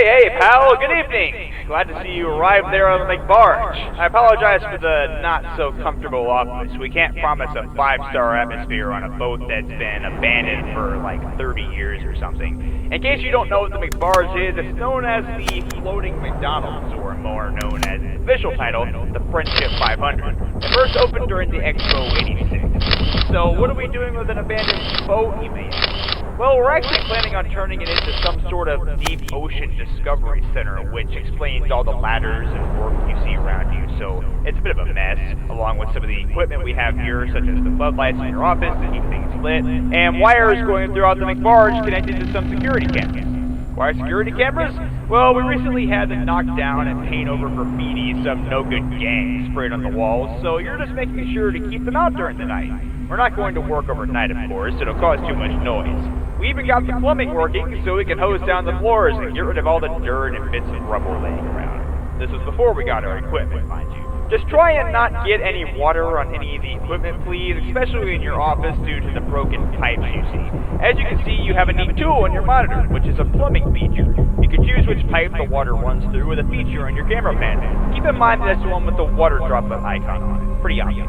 Hey, pal, good evening. Glad to see you arrive there on the barge. I apologize for the not-so-comfortable office. We can't promise a 5-star atmosphere on a boat that's been abandoned for like 30 years or something. In case you don't know what the McBarge is, it's known as the Floating McDonald's, or more known as its official title, the Friendship 500. It first opened during the Expo 86. So what are we doing with an abandoned boat, you may ask? Well, we're actually planning on turning it into some sort of deep ocean discovery center, which explains all the ladders and work you see around you. So it's a bit of a mess, along with some of the equipment we have here, such as the floodlights in your office to keep things lit, and wires going throughout the McBarge connected to some security cameras. Why security cameras? Well, we recently had to knock down and paint over graffiti some no-good gang sprayed on the walls, so you're just making sure to keep them out during the night. We're not going to work overnight, of course, it'll cause too much noise. We even got the plumbing working so we can hose down the floors and get rid of all the dirt and bits of rubble laying around. This was before we got our equipment, mind you. Just try and not get any water on any of the equipment, please, especially in your office due to the broken pipes you see. As you can see, you have a neat tool on your monitor, which is a plumbing feature. You can choose which pipe the water runs through with a feature on your camera panel. Keep in mind that's the one with the water droplet icon on it. Pretty obvious.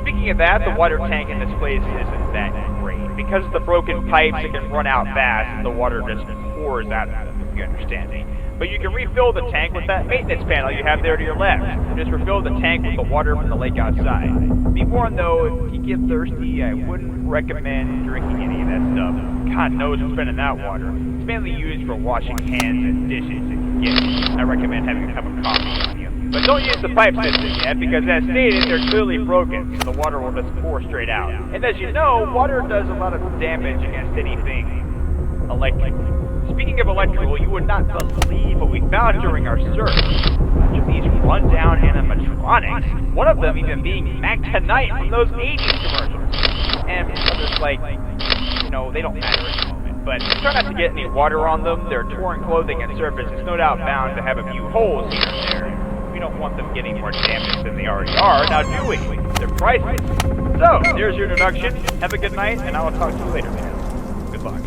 Speaking of that, the water tank in this place isn't that great. Because of the broken pipes, it can run out fast and the water just pours out of them, if you understand me. But you can refill the tank with that maintenance panel you have there to your left. Just refill the tank with the water from the lake outside. Be warned though, if you get thirsty, I wouldn't recommend drinking any of that stuff. God knows what's been in that water. It's mainly used for washing hands and dishes if you get it. I recommend having a cup of coffee on you. But don't use the pipe system yet, because as stated, they're clearly broken, so the water will just pour straight out. And as you know, water does a lot of damage against anything electric. Speaking of electrical, you would not believe what we found during our search. A bunch of these rundown animatronics, one of them even being Mac Tonight from those 80s commercials. And others like, they don't matter at the moment. But try not to get any water on them. Their torn clothing and surface is no doubt bound to have a few holes here and there. We don't want them getting more damaged than they already are, now do we? They're priceless. So, there's your introduction. Have a good night, and I will talk to you later, man. Good luck.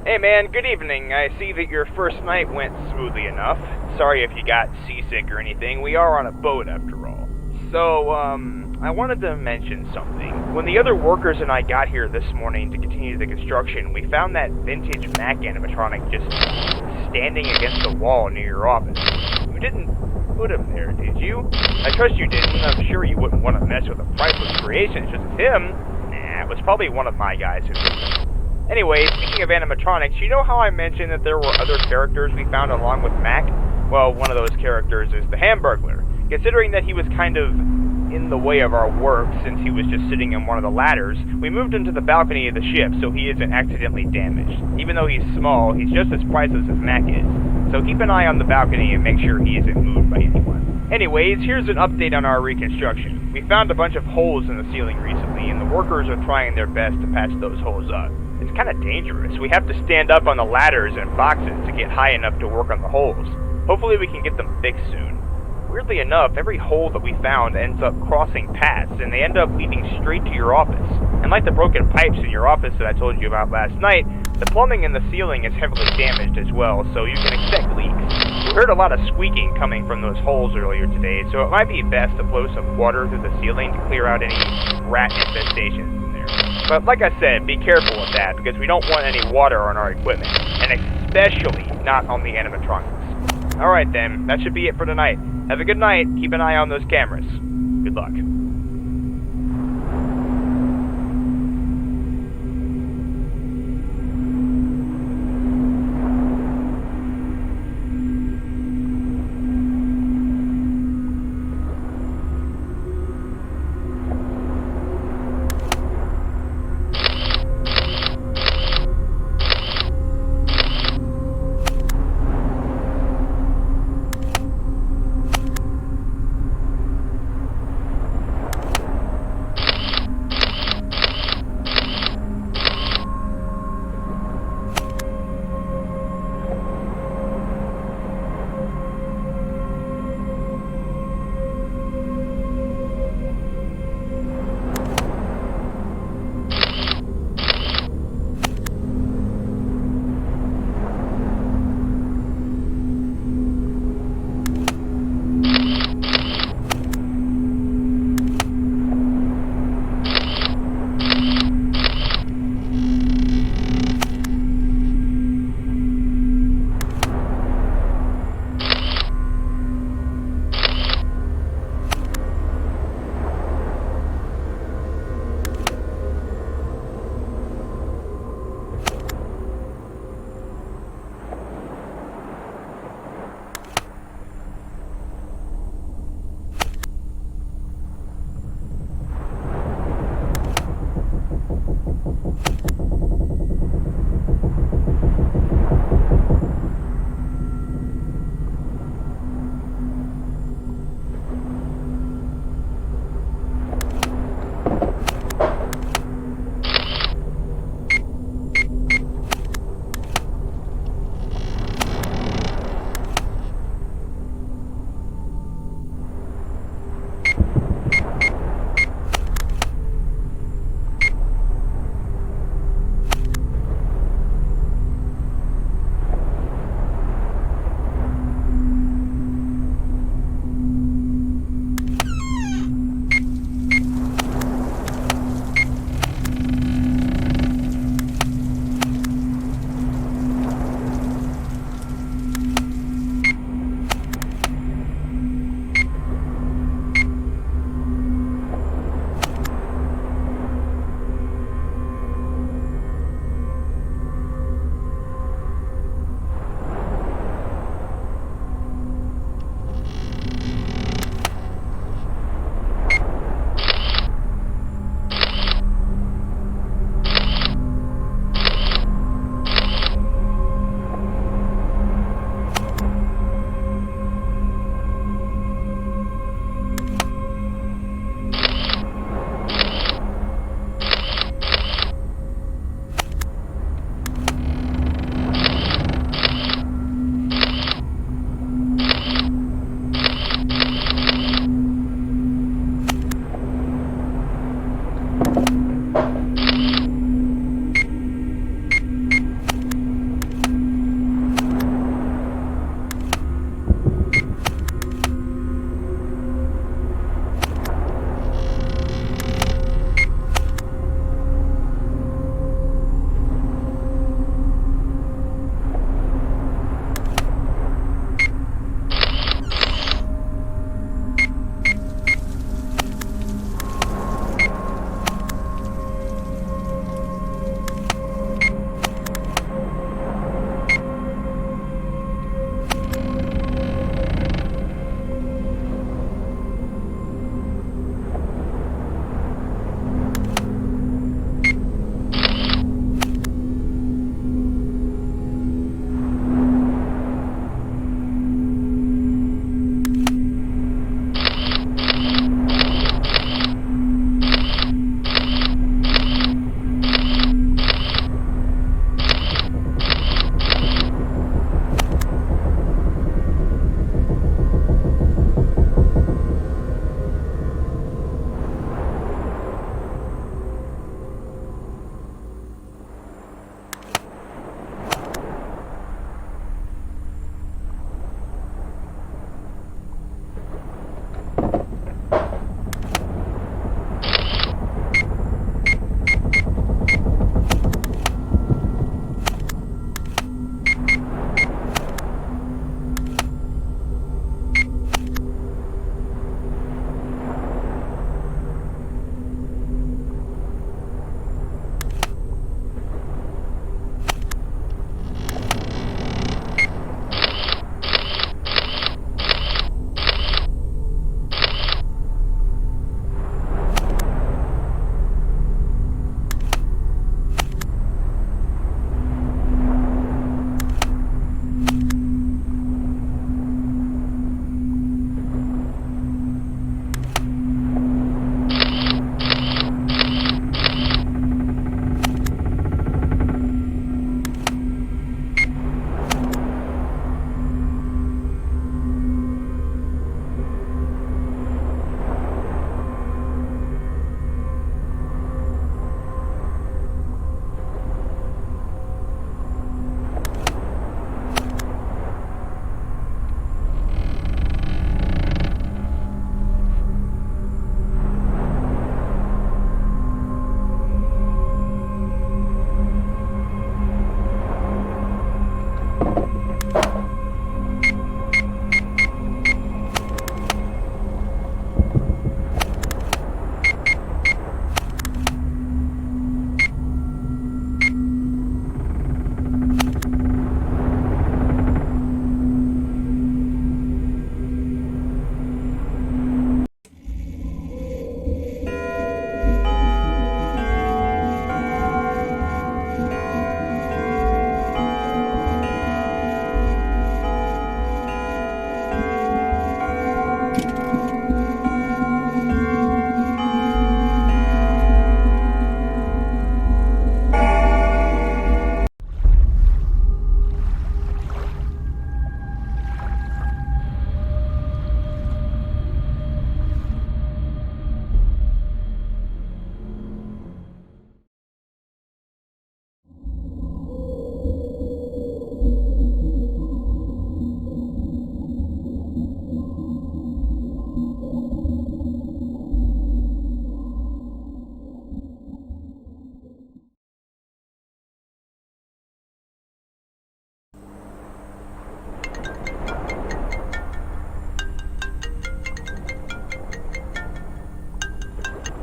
Hey man, good evening. I see that your first night went smoothly enough. Sorry if you got seasick or anything. We are on a boat after all. So, I wanted to mention something. When the other workers and I got here this morning to continue the construction, we found that vintage Mac animatronic just standing against the wall near your office. You didn't put him there, did you? I trust you didn't. I'm sure you wouldn't want to mess with a priceless creation such as him. Nah, it was probably one of my guys who did it. Anyway, speaking of animatronics, you know how I mentioned that there were other characters we found along with Mac? Well, one of those characters is the Hamburglar. Considering that he was kind of in the way of our work since he was just sitting in one of the ladders, we moved him to the balcony of the ship so he isn't accidentally damaged. Even though he's small, he's just as priceless as Mac is. So keep an eye on the balcony and make sure he isn't moved by anyone. Anyways, here's an update on our reconstruction. We found a bunch of holes in the ceiling recently, and the workers are trying their best to patch those holes up. It's kind of dangerous. We have to stand up on the ladders and boxes to get high enough to work on the holes. Hopefully we can get them fixed soon. Weirdly enough, every hole that we found ends up crossing paths, and they end up leading straight to your office. And like the broken pipes in your office that I told you about last night, the plumbing in the ceiling is heavily damaged as well, so you can expect leaks. We heard a lot of squeaking coming from those holes earlier today, so it might be best to blow some water through the ceiling to clear out any rat infestations in there. But like I said, be careful with that, because we don't want any water on our equipment, and especially not on the animatronics. Alright then, that should be it for tonight. Have a good night, keep an eye on those cameras. Good luck.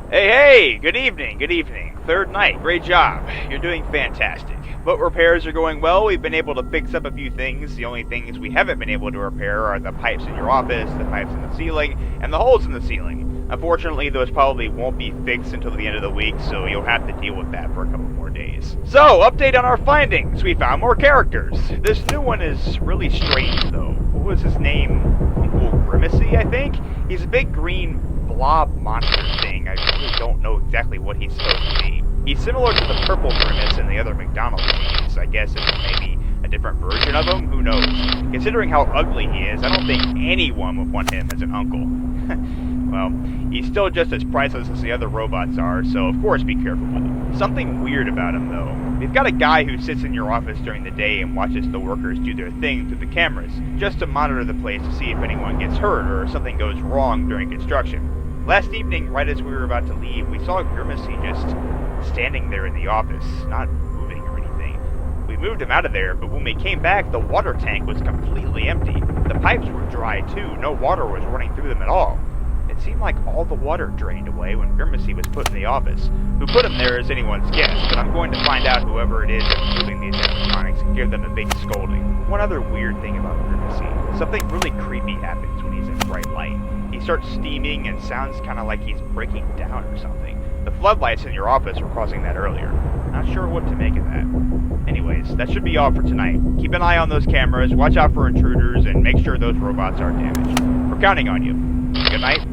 Hey, good evening, good evening. Third night, great job. You're doing fantastic. Boat repairs are going well. We've been able to fix up a few things. The only things we haven't been able to repair are the pipes in your office, the pipes in the ceiling, and the holes in the ceiling. Unfortunately, those probably won't be fixed until the end of the week, so you'll have to deal with that for a couple more days. So, update on our findings. We found more characters. This new one is really strange, though. What was his name? Uncle Grimacy, I think? He's a big green blob monster thing. I really don't know exactly what he's supposed to be. He's similar to the purple Grimace in the other McDonald's games. I guess it's maybe a different version of him? Who knows? Considering how ugly he is, I don't think anyone would want him as an uncle. Well, he's still just as priceless as the other robots are, so of course be careful with him. Something weird about him, though. We've got a guy who sits in your office during the day and watches the workers do their thing through the cameras, just to monitor the place to see if anyone gets hurt or something goes wrong during construction. Last evening, right as we were about to leave, we saw Grimacy just standing there in the office, not moving or anything. We moved him out of there, but when we came back, the water tank was completely empty. The pipes were dry, too. No water was running through them at all. It seemed like all the water drained away when Grimacy was put in the office. Who put him there is anyone's guess, but I'm going to find out whoever it is that's moving these animatronics and give them a big scolding. One other weird thing about Grimacy. Something really creepy happens when he's in bright light. He starts steaming and sounds kind of like he's breaking down or something. The floodlights in your office were causing that earlier. Not sure what to make of that. Anyways, that should be all for tonight. Keep an eye on those cameras, watch out for intruders, and make sure those robots aren't damaged. We're counting on you. Good night,